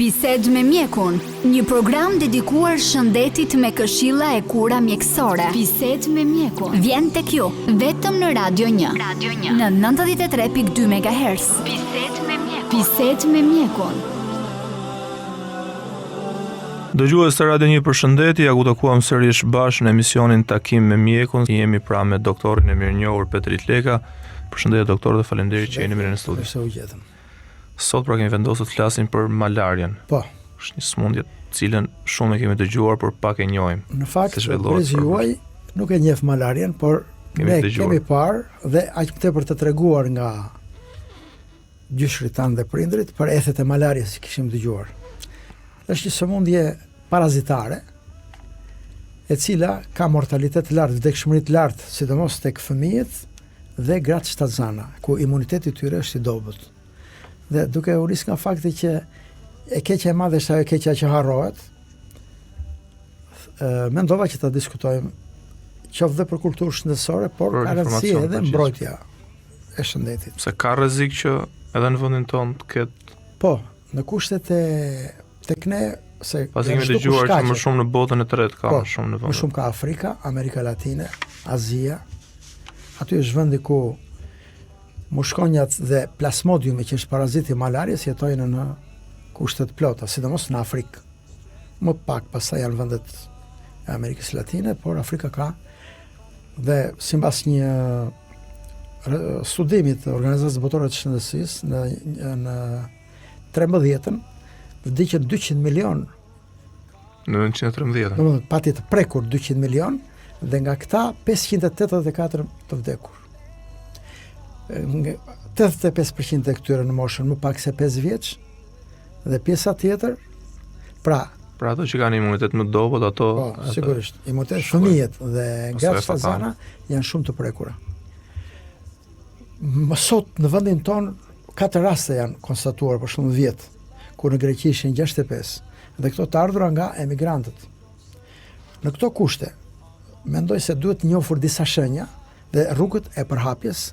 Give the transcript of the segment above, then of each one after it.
Bisede me mjekun, një program dedikuar shëndetit me këshilla e kura mjekësore. Bisede me mjekun vjen tek ju vetëm në Radio 1. Në 93.2 MHz. Bisede me mjekun. Bisede me mjekun. Dëgjues të Radio 1, përshëndetje, ja ku takuam sërish bashkë në emisionin Takim me mjekun. Jemi pra me doktorin e mirënjohur Petrit Leka. Përshëndetje doktor dhe faleminderit që jeni mirë në studio. Sot pra kemi vendosur të flasim për malarian. Po. Është një sëmundje cilën shumë e kemi dëgjuar, por pak e njohim. Në fakt, brezi juaj nuk e njeh malarian, por ne kemi parë dhe aq më tepër të treguar nga gjyshrit tanë dhe prindrit për ethet e malarias që kishim dëgjuar. Është një sëmundje parazitare, e cila ka mortalitet të lartë, vdekshmëri të lartë, sidomos tek fëmijët dhe gratë shtatzana, ku imuniteti i tyre është i dobët. Dhe duke u nis nga fakti që e keqja e madhe është ajo keqja që harrohet, mendova që ta diskutojmë qoftë dhe për kulturë shëndetësore, por ka rëndësi edhe mbrojtja e shëndetit. Se ka rrezik që edhe në vendin tonë të ketë. Po, në kushtet e tek ne se pasi kemi dëgjuar që më shumë në botën e tretë ka, po, më shumë në më shumë ka Afrika, Amerika Latine, Azia. Aty është vendi ku mushkonjat dhe plasmodiumi që është paraziti malarias jetojnë në kushtet plota, sidomos në Afrikë. Më pak pastaj janë vendet e Amerikës Latine, por Afrika ka. Dhe sipas një studimi të Organizatës Botërore të Shëndetësisë në 13-ën vdiqën 200 milion. Në 1913. Domethënë pati të prekur 200 milion dhe nga këta 584 të vdekur. 85% e këtyre në moshën më pak se 5 vjeç dhe pjesa tjetër pra ato që kanë imunitet më dobët, ato sigurisht imunitet fëmijët dhe gratë shtatzana janë shumë të prekura. Më sot në vendin ton 4 raste janë konstatuar për shumë vjet, ku në Greqi ishin 65 dhe këto të ardhura nga emigrantët. Në këto kushte mendoj se duhet njohur disa shenja dhe rrugët e përhapjes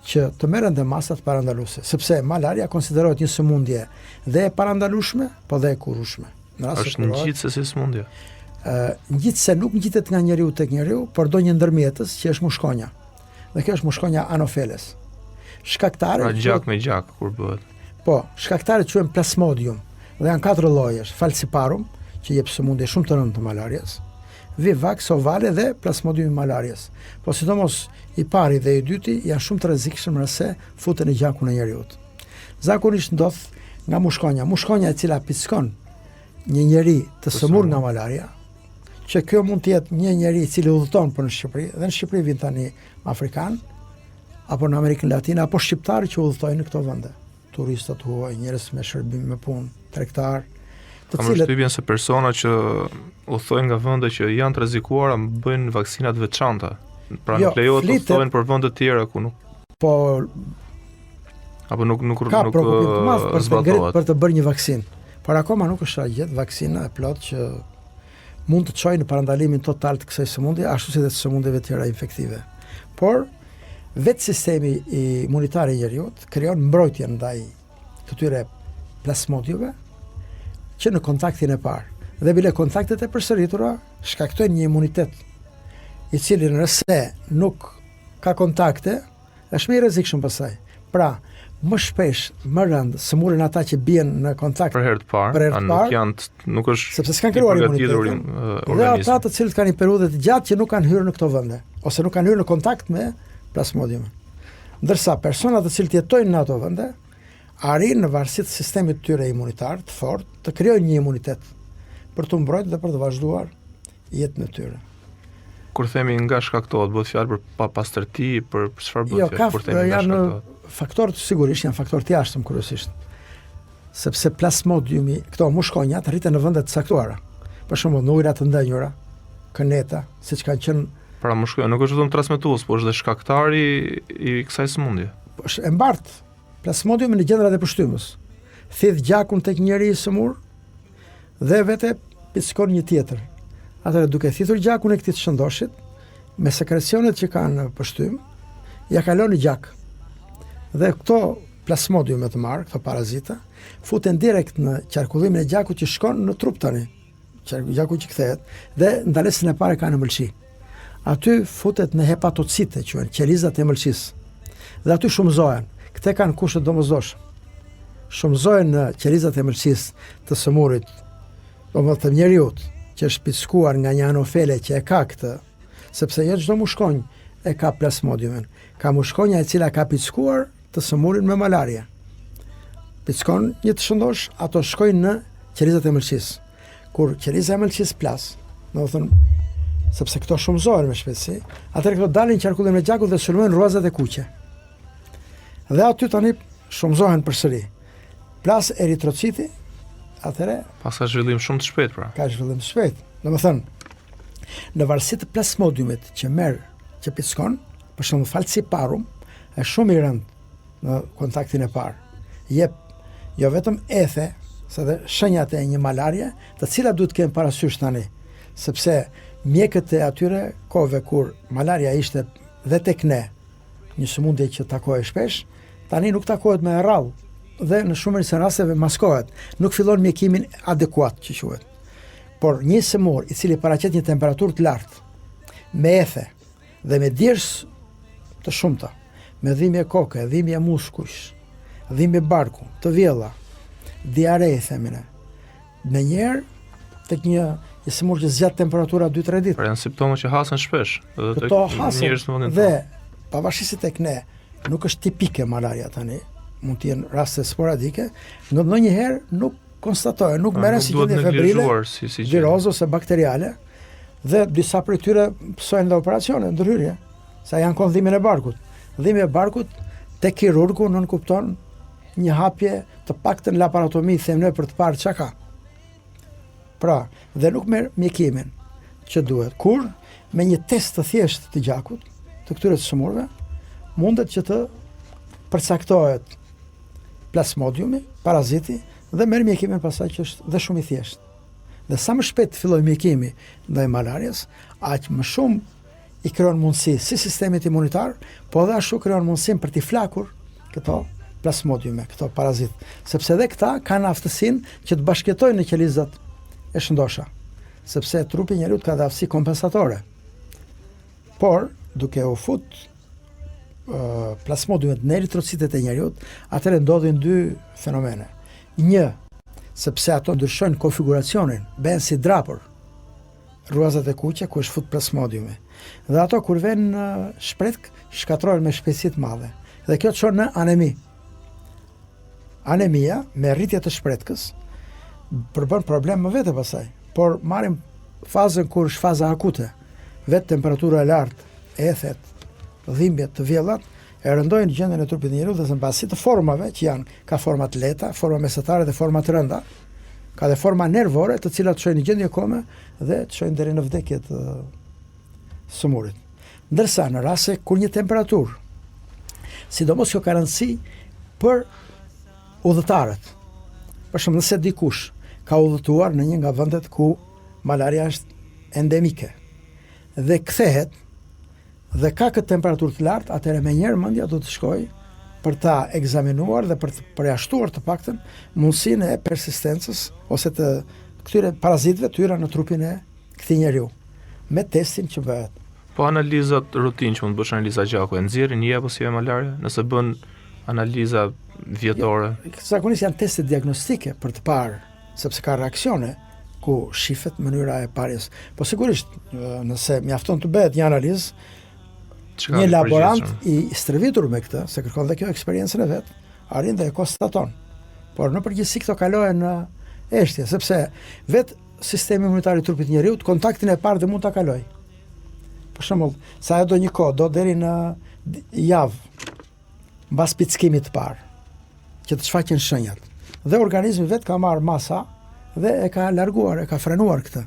që të merren dhe masat parandaluese, sepse malaria konsiderohet një sëmundje dhe e parandalueshme, po dhe e kurrueshme. Është ngjitse si sëmundje. Ngjitse nuk ngjitet nga njeriu tek njeriu, por do një ndërmjetës që është mushkonja. Dhe kjo është mushkonja anofeles. Shkaktare pra gjak me gjak kur bëhet. Po, shkaktare quhen plasmodium dhe janë 4 llojesh: falciparum, që jep sëmundje shumë të rëndë të malarias, vivax ovale dhe plasmodium malarias. Po sidomos i pari dhe i dyti janë shumë të rrezikshëm nëse futen në gjakun e njerëzit. Zakonisht ndodh nga mushkonja e cila pickon një njeri të sëmur nga malaria, që kjo mund të jetë një njeri i cili udhëton për në Shqipëri, dhe në Shqipëri vjen tani afrikan, apo në Amerikën Latine, apo shqiptarë që udhëtojnë në këto vende. Turistat huaj, njerëz me shërbim me punë, tregtar, të cilët shtypjen se persona që udhëtojnë nga vende që janë të rrezikuara bëjnë vaksinat veçanta. Pra nuk lejohet të udhëtojnë për vende të tjera ku nuk. Po apo nuk ka propozim të madh për të bërë një vaksinë. Por akoma nuk është gjetë vaksina e plot që mund të çojë në parandalimin total të kësaj sëmundje, ashtu si dhe të sëmundjeve tjera infektive. Por vetë sistemi imunitar i njerëzit krijon mbrojtje ndaj këtyre plasmodiumeve që në kontaktin e parë. Dhe bile kontaktet e përsëritura shkaktojnë një imunitet i cili nëse nuk ka kontakte është më i rrezikshëm pastaj. Pra, më shpesh më rënd sëmuren ata që bien në kontakt për herë të parë, nuk është sepse s'kan krijuar imunitetin. Dhe ata të cilët kanë një periudhë të gjatë që nuk kanë hyrë në këto vende ose nuk kanë hyrë në kontakt me plasmodiumin. Ndërsa personat të cilët jetojnë në ato vende arrin në varësi të sistemit të tyre imunitar të fortë të krijojnë një imunitet për të mbrojtur dhe për të vazhduar jetën e tyre. Kur themi nga shkaktohet, bëhet fjalë për pastërti, për çfarë bëhet fjalë kur themi nga shkaktohet? Faktorët sigurisht janë faktorë të jashtëm kryesisht. Sepse plasmodiumi, këto mushkonjat rriten në vende të caktuara. Për shembull, në ujëra të ndenjura, këneta, siç kanë qenë. Pra mushkonja nuk është vetëm transmetues, por është dhe shkaktari i kësaj sëmundje. Është e mbartë plasmodiumi në gjendrat e pështymës. Thith gjakun tek njeriu i sëmur dhe vetë pickon një tjetër. Atëherë duke thithur gjakun e këtij të shëndoshit, me sekrecionet që kanë në pështym, ja kalon në gjak. Dhe këto plasmodiume të marrë, këto parazita, futen direkt në qarkullimin e gjakut që shkon në trup tani. Gjaku që kthehet dhe ndalesën e parë ka në ëmbëlsi. Aty futet në hepatocite, quhen qelizat e ëmbëlsisë. Dhe aty shumëzohen. Këte kanë kushte domosdoshme. Shumëzohen në qelizat e ëmbëlsisë të sëmurit, domethënë të njeriut, që është pickuar nga një anofele që e ka këtë, sepse jo çdo mushkonj e ka plasmodiumin. Ka mushkonja e cila ka pickuar të sëmurin me malaria. Pickon një të shëndosh, ato shkojnë në qelizat e ëmbëlsisë. Kur qeliza e ëmbëlsisë plas, domethënë sepse këto shumëzohen me shpejtësi, atëherë këto dalin qarkullimin e gjakut dhe sulmojnë rruazat e kuqe. Dhe aty tani shumëzohen përsëri. Plas eritrociti, atëherë pas ka zhvillim shumë të shpejt pra. Ka zhvillim të shpejt. Domethënë, në varësi të plasmodiumit që merr, që pickon, për shembull falciparum, është shumë i rëndë në kontaktin e parë. Jep jo vetëm ethe, se dhe shenjat e një malarie, të cilat duhet kemë parasysh tani, sepse mjekët e atyre kohëve kur malaria ishte dhe tek ne, një sëmundje që takohej shpesh, tani nuk takohet me rrallë dhe në shumë rasteve maskohet, nuk fillon mjekimin adekuat që quhet. Por një sëmur i cili paraqet një temperaturë të lartë, me ethe dhe me djersë të shumta, me dhimbje koke, dhimbje muskujsh, dhimbje barku, të vjella, diare themine. Me njerë tek një sëmur që zgjat temperatura 2-3 ditë. Pra janë simptome që hasen shpesh. Këto hasen dhe pavarësisht tek ne nuk është tipike malaria tani, mund të jenë raste sporadike, ndonjëherë nuk konstatohen, nuk merren si gjendje febrile, viroze ose bakteriale, dhe disa prej tyre pësojnë dhe operacione, ndërhyrje, sa janë kon dhimbjen e barkut. Dhimbja e barkut te kirurgu nuk kupton një hapje të paktën laparotomi them ne për të parë çka ka. Pra, dhe nuk merr mjekimin që duhet. Kur me një test të thjeshtë të gjakut, të këtyre të sëmurëve, mundet që të përcaktohet plasmodiumi, paraziti, dhe merr mjekimin pasaj që është dhe shumë i thjeshtë. Dhe sa më shpejt filloj mjekimi ndaj malarias, aq më shumë i krijon mundësi si sistemit imunitar, po dhe ashtu krijon mundësinë për t'i flakur këto plasmodiume, këto parazit, sepse edhe këta kanë aftësinë që të bashkëtojnë në qelizat e shëndosha, sepse trupi i njeriut ka dhe aftësi kompensatore. Por, duke u fut plasmodiumet në eritrocitet e njeriut, atëherë ndodhin dy fenomene. Një, sepse ato ndryshojnë konfiguracionin, bëhen si drapër, rruazat e kuqe ku është fut plasmodiumi. Dhe ato kur vjen në shpretk, shkatrohen me shpejtësi të madhe. Dhe kjo çon në anemi. Anemia me rritje të shpretkës përbën problem më vete pasaj, por marrim fazën kur është faza akute, vetë temperatura e lartë, ethet, dhimbjet të vjellat, e rëndojnë gjendjen e trupit të njeriut dhe mbasi të formave që janë, ka forma të lehta, forma mesetare dhe forma të rënda, ka dhe forma nervore të cilat çojnë në gjendje kome dhe çojnë deri në vdekje të sëmurit. Ndërsa në raste kur një temperaturë, sidomos kjo ka rëndësi për udhëtarët. Për shembull, nëse dikush ka udhëtuar në një nga vendet ku malaria është endemike dhe kthehet dhe ka këtë temperaturë të lartë, atëherë menjëherë mendja do të shkojë për ta ekzaminuar dhe për të përjashtuar të paktën mundësinë e persistencës ose të këtyre parazitëve të hyra në trupin e këtij njeriu me testin që bëhet. Po analizat rutinë që mund të bësh analiza gjaku, e nxjerrin një apo si e malaria, nëse bën analiza vjetore. Zakonisht janë teste diagnostike për të parë, sepse ka reaksione ku shifet mënyra e parjes. Po sigurisht, nëse mjafton të bëhet një analizë, një laborant i stërvitur me këtë, se kërkon dhe kjo eksperiencën e vet, arrin dhe e konstaton. Por në përgjithësi këto kalohen në eshtje, sepse vetë sistemi imunitar i trupit njeriut kontaktin e parë dhe mund ta kaloj. Për shembull, sa ajo do një kohë, do deri në javë, mbas pickimit të parë, që të shfaqen shenjat. Dhe organizmi vet ka marrë masa dhe e ka larguar, e ka frenuar këtë.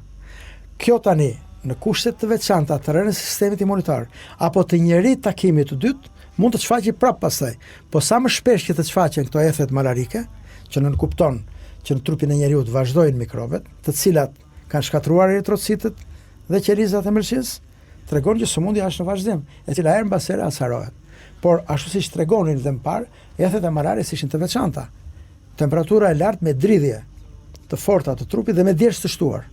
Kjo tani, në kushtet të veçanta të rënës sistemit imunitar, apo të njërit takimit të dytë, mund të shfaqi prapë pastaj. Po sa më shpesh që të shfaqen këto ethet malarike, që nënkupton që në trupin e njeriut vazhdojnë mikrobet, të cilat kanë shkatruar eritrocitet dhe qelizat e mërqis, tregon që sëmundja është në vazhdim, e cila herë mbas here acarohet. Por ashtu siç tregonin dhe më parë, ethet e malarias ishin të veçanta. Temperatura e lartë me dridhje të forta të trupit dhe me djersh të shtuar,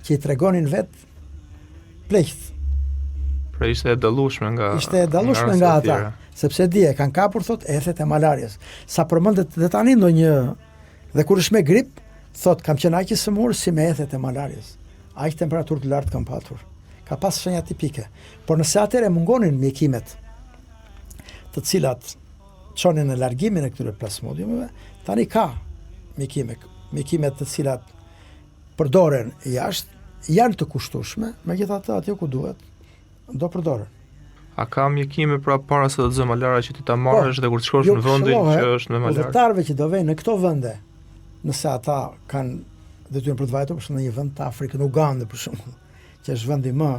që i tregonin vetë pleqt. Pra ishte e dallueshme nga ata, sepse dje kanë kapur thot ethet e malarias. Sa përmendet dhe tani ndonjë dhe kur është me grip, thot kam qenë aq i sëmurë si me ethet e malarias. Aq temperaturë të lartë kam patur. Ka pas shenja tipike. Por nëse atëherë mungonin mjekimet, të cilat çonin në largimin e këtyre plasmodiumeve, tani ka mjekimet të cilat përdoren jashtë, janë të kushtueshme, megjithatë atje ku duhet do përdoren. A ka mjekime pra para se të zë malaria që ti ta marrësh dhe kur të shkosh në vendin që është me malaria? Udhëtarëve që do vejnë në këto vende, nëse ata kanë detyrën për të vajtur për shembull në një vend të Afrikës, në Ugandë për shembull, që është vendi më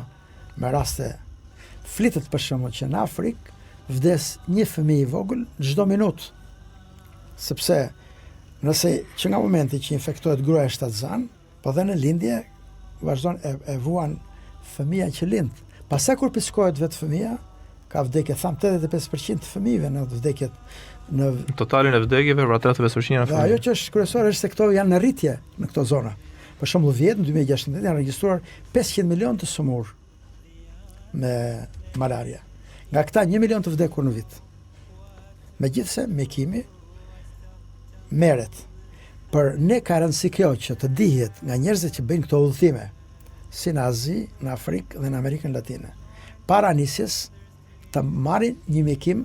me raste flitet për shembull që në Afrikë vdes një fëmijë i vogël çdo minutë. Sepse nëse që nga momenti që infektohet gruaja e shtatzan, po dhe në lindje vazhdon e vuan fëmia që lind. Pastaj kur piskohet vetë fëmia, ka vdekje, tham 85% të fëmijëve në vdekjet në totalin e vdekjeve, pra 85% janë fëmijë. Ajo që është kryesore është se këto janë në rritje në këto zona. Për shembull vjet në 2016 janë regjistruar 500 milion të sëmurë me malaria. Nga këta 1 milion të vdekur në vit. Megjithse mjekimi merret. Për ne ka rëndësi kjo që të dihet nga njerëzit që bëjnë këto udhëtime, si në Azi, në Afrikë dhe në Amerikën Latine, para nisjes të marrin një mjekim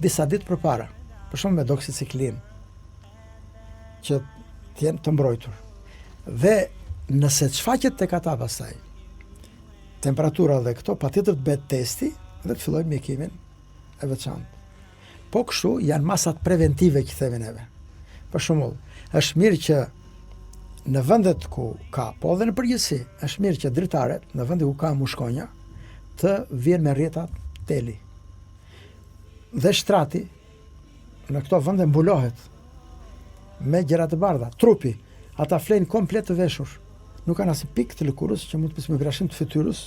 disa ditë përpara, për shembull me doksiciklin, që të jenë të mbrojtur. Dhe nëse çfaqet tek ata pastaj temperatura dhe këto, patjetër të bëhet testi dhe të fillojë mjekimin e veçantë. Po kështu janë masat preventive që themi neve. Për shembull, është mirë që në vendet ku ka, po dhe në përgjithësi, është mirë që dritaret në vende ku ka mushkonja të vjen me rrjetat teli. Dhe shtrati në këto vende mbulohet me gjëra të bardha, trupi, ata flenë komplet të veshur. Nuk kanë asnjë pikë të lëkurës që mund të pësë me vrashim të fytyrës.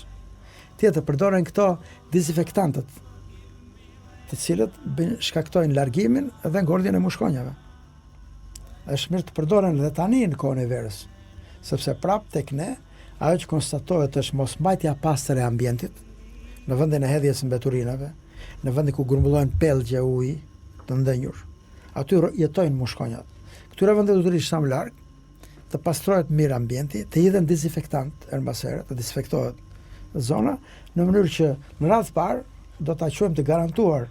Tjetër përdoren këto dezinfektantët, të cilët shkaktojnë largimin dhe ngordhjen e mushkonjave. Është mirë të përdoren dhe tani në kohën e verës, sepse prap tek ne ajo që konstatohet është mosmbajtja e pastër e ambientit në vendin e hedhjes së mbeturinave, në vendin ku grumbullohen pellgje uji të ndenjur. Aty jetojnë mushkonjat. Këtyre vende duhet të risham larg, të pastrohet mirë ambienti, të hidhen dezinfektant ermbasere, të dezinfektohet zona, në mënyrë që në radhë parë do ta quajmë të garantuar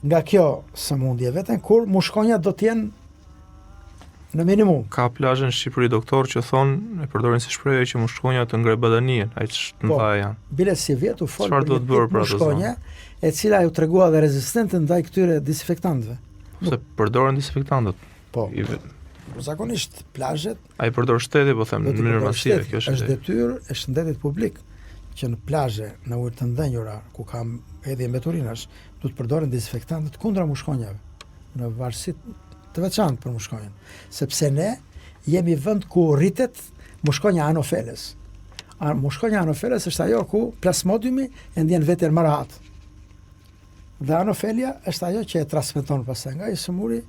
nga kjo sëmundje vetëm kur mushkonjat do të jenë në minimum. Ka plazhe në Shqipëri doktor që thonë e përdorin si shprehje që mushkonjat të ngrej badanien, ai të mëdha janë. Bile si vjet u fol për mushkonje, e cila ju tregua dhe rezistente ndaj këtyre dezinfektantëve. Se përdoren dezinfektantët. Po. Zakonisht plazhet ai përdor shteti, po them në mënyrë masive, kjo është detyrë e shëndetit publik që në plazhe në ujë të ndenjura ku ka hedhje mbeturinash, duhet përdoren dezinfektantët kundra mushkonjave, në varësi të veçantë për mushkonjën, sepse ne jemi vend ku rritet mushkonja anofeles. Mushkonja anofeles është ajo ku plasmodiumi e ndjen veten më rahat. Dhe anofelia është ajo që e transmeton pastaj nga i sëmuri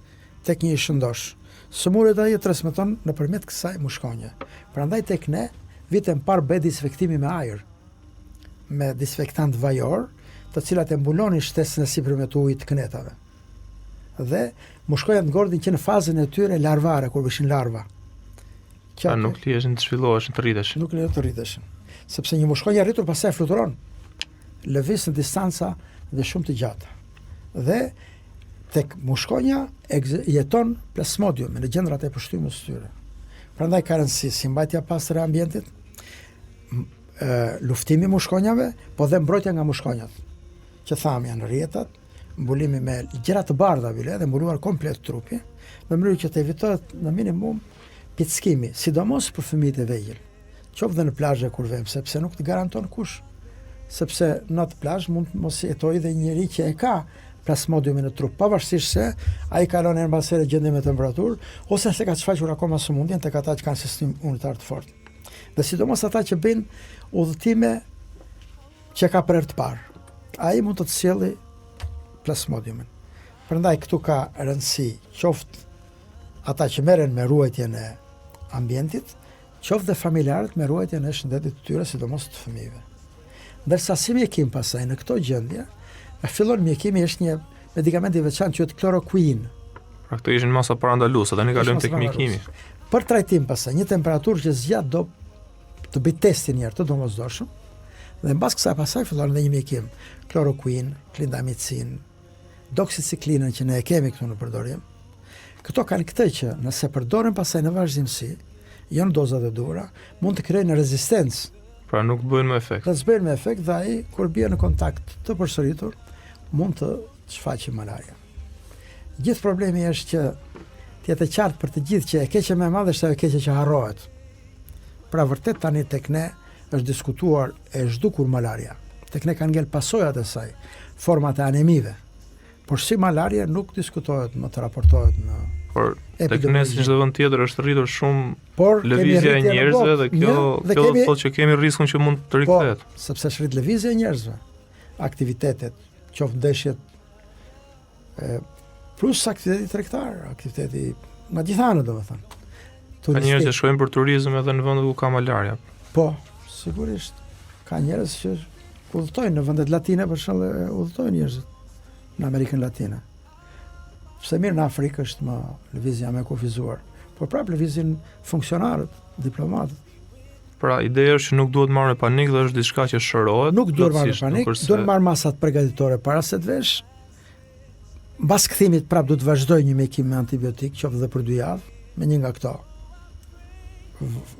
tek një i shëndosh. Sëmuret ai e transmeton nëpërmjet kësaj mushkonje. Prandaj tek ne vitin parë bëhet dezinfektimi me ajër, me dezinfektant vajor, të cilat e mbulonin shtesën e sipërme të ujit të kënetave. Dhe mushkonjat ngordhin që në fazën e tyre larvare, kur ishin larva. Që nuk lihesin të zhvilloheshin, të rriteshin. Nuk lihet të rriteshin. Sepse një mushkonjë rritur pastaj fluturon. Lëviz në distanca dhe shumë të gjata. Dhe tek mushkonja jeton plasmodium në gjendrat e përshtypjes së tyre. Prandaj ka rëndësi si mbajtja pastër e ambientit, luftimi i mushkonjave, po dhe mbrojtja nga mushkonjat. Që thamë janë rrjetat, mbulimi me gjëra të bardha bile dhe mbuluar komplet trupi, në mënyrë që të evitohet në minimum pickimi, sidomos për fëmijët e vegjël. Qoftë dhe në plazhe kur vëm, sepse nuk të garanton kush. Sepse në atë plazh mund mos jetojë dhe njëri që e ka plasmodiumin në trup, pavarësisht se ai kalon ermbasere gjendje me temperaturë ose se ka shfaqur akoma sëmundjen tek ata që kanë sistem imunitar të fortë. Dhe sidomos ata që bëjnë udhëtime që ka për herë të parë. Ai mund të sjellë plasmodiumin. Prandaj këtu ka rëndësi qoftë ata që merren me ruajtjen e ambientit, qoftë dhe familjarët me ruajtjen e shëndetit të tyre, sidomos të fëmijëve. Ndërsa si mjekim pasaj në këto gjendje, fillon mjekimi është një medikament i veçantë quhet klorokuin. Pra këto ishin masa parandaluese, tani kalojmë tek mjekimi. Për trajtim pasaj, një temperaturë që zgjat do të bëj testin një herë të domosdoshëm, dhe mbas kësaj pasaj fillon edhe një mjekim. Klorokuin, klindamicin, doksiciklinën që ne e kemi këtu në përdorim. Këto kanë këtë që nëse përdoren pasaj në vazhdimsi, jo në dozat e duhura, mund të krijojnë rezistencë. Pra nuk bëjnë me efekt. Dhe s'bëjnë me efekt dhe ai kur bie në kontakt të përsëritur mund të shfaqë malaria. Gjithë problemi është që të jetë qartë për të gjithë që e keqja më e madhe është ajo keqja që harrohet. Pra vërtet tani tek ne është diskutuar e zhdukur malaria. Tek ne kanë ngel pasojat e saj, format e anemive. Por si malaria nuk diskutohet, më të raportohet në por tek ne si çdo vend tjetër është rritur shumë lëvizja e njerëzve dhe kjo do të thotë që kemi rrezikun që mund të rikthehet. Po, sepse është rrit lëvizja e njerëzve, aktivitetet, qoftë ndeshjet plus aktiviteti tregtar, aktiviteti nga gjithë anët domethënë. Ka njerëz që shkojnë për turizëm edhe në vende ku ka malaria. Po, sigurisht. Ka njerëz që udhëtojnë në vendet latine, për shembull, udhëtojnë njerëzit në Amerikën Latine. Pse mirë në Afrikë është më lëvizja më kufizuar, por prapë lëvizin funksionarët, diplomatët. Pra ideja është që nuk duhet marrë me panik dhe është diçka që shërohet. Nuk duhet marrë me panik, duhet marrë masat përgatitore para se të vesh. Mbas kthimit prapë duhet vazhdoj një mjekim me antibiotik, qoftë edhe për 2 javë, me një nga këto.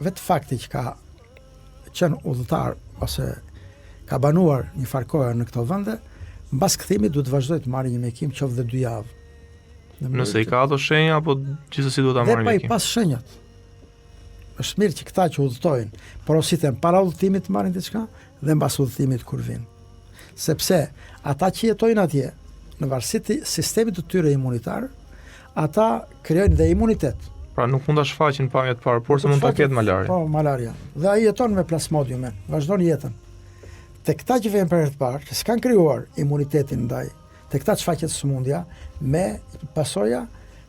Vetë fakti që ka qenë udhëtar ose ka banuar një farë kohë në këto vende, mbas kthimit duhet vazhdoj të marrë një mjekim qoftë edhe 2 javë. Nëse i ka ato shenja, apo gjithsesi duhet ta marrë mjekim. Dhe pa i pas shenjat. Është mirë që këta që udhëtojnë, porositen para udhëtimit të marrin diçka dhe mbas udhëtimit kur vinë. Sepse ata që jetojnë atje, në varësi të sistemit të tyre imunitar, ata krijojnë dhe imunitet. Pra nuk mund ta shfaqin pamjet parë, por se mund ta ketë malaria. Po, malaria. Dhe ai jeton me plasmodiumin, vazhdon jetën. Te këta që vjen për herë të parë, që s'kan krijuar imunitetin ndaj, te këta shfaqet sëmundja me pasoja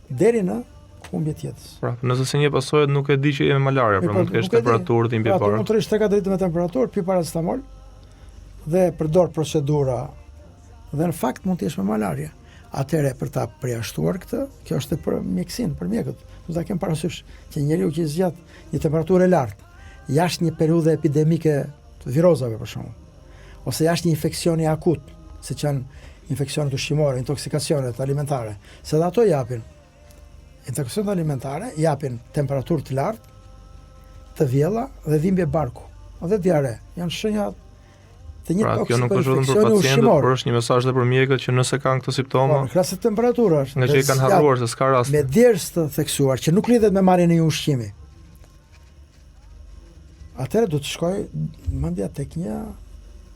deri në humbje të jetës. Pra, nëse se një pasojë nuk e di që jemi malaria, pra mund të kesh temperaturë dhimbje parë. Mund të rish 3-4 ditë me temperaturë, pi paracetamol dhe përdor procedura dhe në fakt mund të jesh me malaria. Atëherë për ta përjashtuar këtë, kjo është për mjekësinë, për mjekët. Do ta kem parasysh që njeriu që zgjat një temperaturë e lartë, jashtë një periudhe epidemike të virozave për shembull, ose jashtë një infeksioni akut, siç janë infeksionet ushqimore, intoksikacionet alimentare, se dhe ato japin intoksikacionet alimentare, japin temperaturë të lartë, të vjella dhe dhimbje barku, edhe diare. Janë shenjat të një pra, kjo nuk është vetëm për pacientët, por është një mesazh edhe për mjekët që nëse kanë këto simptoma, në klasë temperaturës, nga që i kanë harruar se s'ka rast. Me djerës të theksuar që nuk lidhet me marrjen e një ushqimi. Atëherë do të shkoj mendja tek një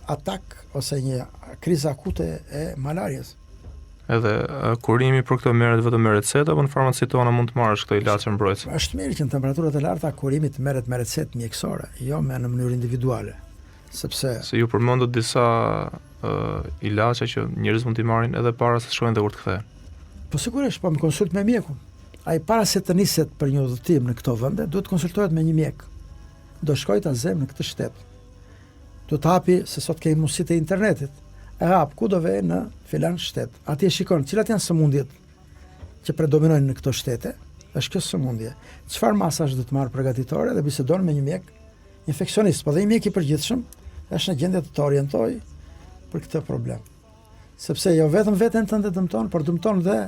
atak ose një krizë akute e malarias. Edhe kurimi për këtë merret vetëm me recetë apo në farmacitë tona mund të marrësh këtë ilaçe mbrojtëse? Është mirë që në temperaturat e larta kurimi të merret me recetë mjekësore, jo me në mënyrë individuale. Sepse se ju përmendët disa ilaçe që njerëzit mund t'i marrin edhe para se të shkojnë dhe kur të kthehen. Po sigurisht, po me konsult me mjekun. Ai para se të niset për një udhëtim në këto vende, duhet konsultohet me një mjek. Do shkoj ta zem në këtë shtet. Do të hapi, se sot kemi mundësitë e internetit. E hap ku do vej në filan shtet. Atje shikon cilat janë sëmundjet që predominojnë në këto shtete, është kjo sëmundje. Çfarë masash do të marr përgatitore dhe bisedon me një mjek infeksionist, po dhe një mjek i përgjithshëm është në gjendje të të orientoj për këtë problem. Sepse jo vetëm veten tënde dëmton, por dëmton dhe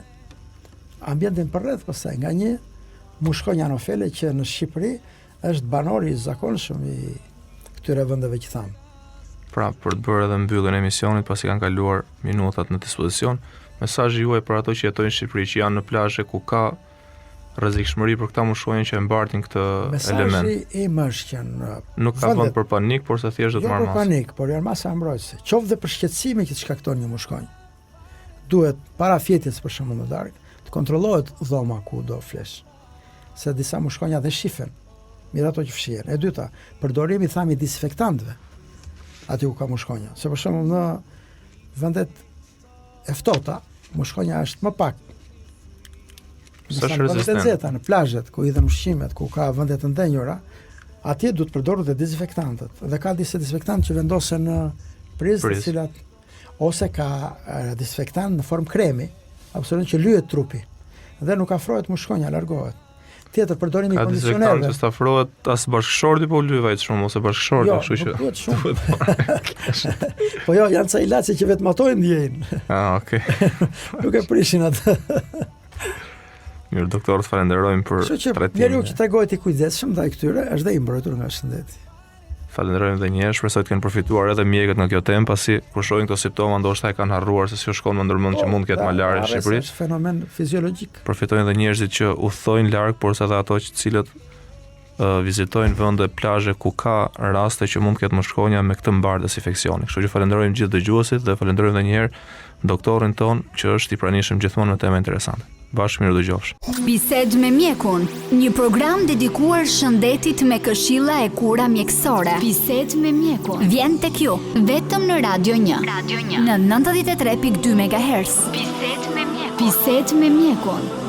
ambientin përreth pastaj nga një mushkonjë anofele që në Shqipëri është banor i zakonshëm i këtyre vendeve që thamë. Pra, për të bërë edhe mbylljen e emisionit, pasi kanë kaluar minutat në dispozicion, mesazhi juaj për ato që jetojnë në Shqipëri, që janë në plazhe ku ka rrezikshmëri për këta mushkonjë që e mbartin këtë element. Mesazhi im është që nuk ka vend për panik, por se thjesht do të marr masë. Jo për panik, por janë masa mbrojtëse. Qoftë dhe për shqetësimin që të shkakton një mushkonjë. Duhet para fjetjes për shembull në darkë të kontrollohet dhoma ku do flesh. Se disa mushkonja dhe shifen, mirë ato që fshihen. E dyta, përdorimi thami disinfektantëve aty ku ka mushkonja. Se për shembull në vendet e ftohta, mushkonja është më pak. S'është rezistent. Në plazhet ku hidhen ushqimet, ku ka vende të ndenjura, atje duhet përdorur dhe dezinfektantët. Dhe ka disa dezinfektantë që vendosen në prizë, të cilat ose ka dezinfektant në formë kremi, absolutisht që lyhet trupi. Dhe nuk afrohet mushkonja, largohet. Tjetër përdorimi i kondicionerëve. Ka dezinfektant që afrohet as bashkëshorti, po lyhet shumë ose bashkëshorti, kështu që. Jo, shumë. Po jo, janë ca ilaçe që vetëm ato e ndjejnë. Okay. Nuk e prishin atë. Mirë, doktor, të falenderojmë për tretimin. Njeriu që tregohet i kujdesshëm ndaj këtyre është dhe i mbrojtur nga shëndeti. Falenderojmë edhe një herë, shpresoj të kenë përfituar edhe mjekët nga kjo temë, pasi kur shohin këto simptoma ndoshta e kanë harruar se si u shkon më ndërmend që mund të ketë malaria në Shqipëri. Është fenomen fiziologjik. Përfitojnë edhe njerëzit që udhtojnë larg, por sa edhe ato që cilët vizitojnë vende plazhe ku ka raste që mund të ketë mshkonja me këtë mbartës infeksioni. Kështu që falenderojmë gjithë dëgjuesit dhe falenderojmë edhe një herë doktorin ton që është i pranishëm gjithmonë me tema interesante. Bashkë mirë dëgjofsh. Bisede me mjekun, një program dedikuar shëndetit me këshilla e kura mjekësore. Bisede me mjekun vjen tek ju vetëm në Radio 1. Në 93.2 MHz. Bisede me mjekun.